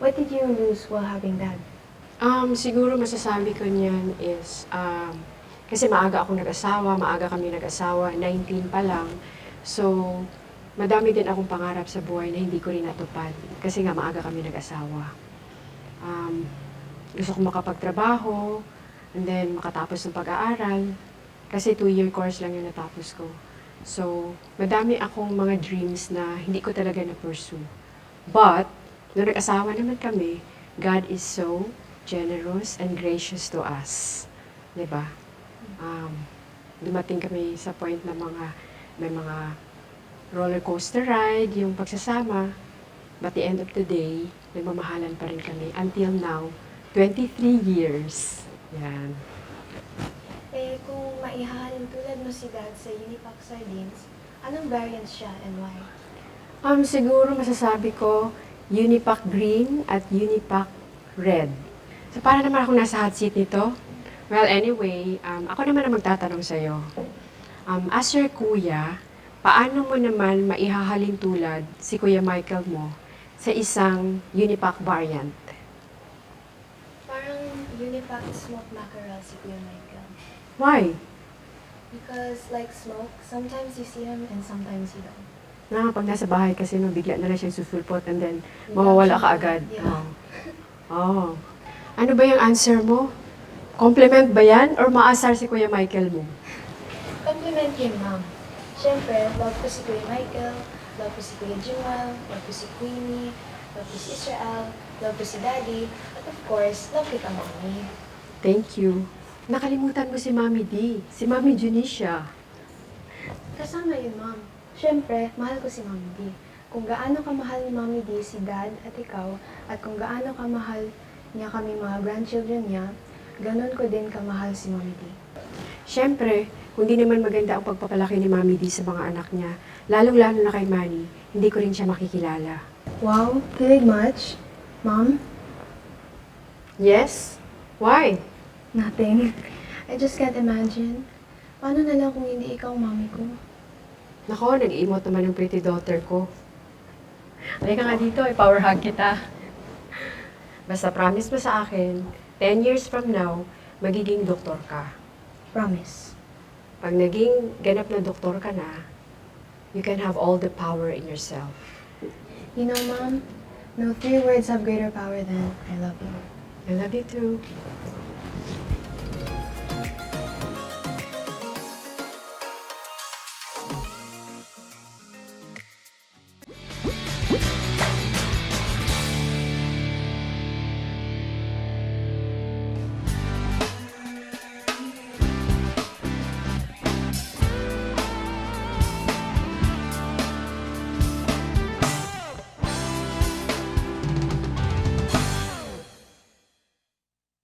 What did you lose while having that? Siguro masasabi ko niyan is, kasi maaga akong nag-asawa, maaga kami nag-asawa, 19 pa lang. So, madami din akong pangarap sa buhay na hindi ko rin natupad. Kasi nga maaga kami nag-asawa. Um, Gusto kong makapagtrabaho, and then makatapos ng pag-aaral. Kasi 2-year course lang yung natapos ko. So, madami akong mga dreams na hindi ko talaga na-pursue. But, nung nag-asawa naman kami, God is so generous and gracious to us. 'Di ba? Dumating kami sa point na may mga roller coaster ride, yung pagsasama. But the end of the day, nagmamahalan pa rin kami. Until now, 23 years. Yan. Eh, kung maihahalin tulad mo si Dad sa Unipac Sardines, anong variants siya and why? Siguro masasabi ko, Unipac Green at Unipac Red. So, para naman ako nasa hot seat nito. Well, anyway, ako naman ang magtatanong sa'yo. As your kuya, paano mo naman maihahalin tulad si Kuya Michael mo sa isang Unipac variant? Parang Unipac smoked mackerel si Kuya Michael. Why? Because like smoke, sometimes you see him and sometimes you don't. Pag nasa bahay kasi no, bigla na lang siyang susulpot and then mawawala ka agad. Yeah. Oh. Ano ba yung answer mo? Compliment ba yan or maasar si Kuya Michael mo? Compliment him, Ma'am. Siyempre, love ko si Kuya Michael, love ko si Kuya Jewel, love ko si Queenie, love ko si Israel, love ko si Daddy, at of course, love kita, Mommy. Thank you. Nakalimutan mo si Mami D, si Mami Junicia. Kasama yun, Ma'am. Siyempre, mahal ko si Mommy D. Kung gaano kamahal ni Mommy D si Dad at ikaw, at kung gaano kamahal niya kami mga grandchildren niya, ganun ko din kamahal si Mommy D. Siyempre, kung di naman maganda ang pagpapalaki ni Mami D sa mga anak niya, lalong-lalo na kay Manny, hindi ko rin siya makikilala. Wow, kilig much? Mom? Yes? Why? Nothing. I just can't imagine. Paano na lang kung hindi ikaw ang Mommy ko? Nako, nag-emote naman yung pretty daughter ko. Halika nga dito, i-power hug kita. Basta promise mo sa akin, 10 years from now, magiging doktor ka. Promise. Pag naging ganap na doktor ka na, you can have all the power in yourself. You know, Mom, no 3 words have greater power than I love you. I love you too.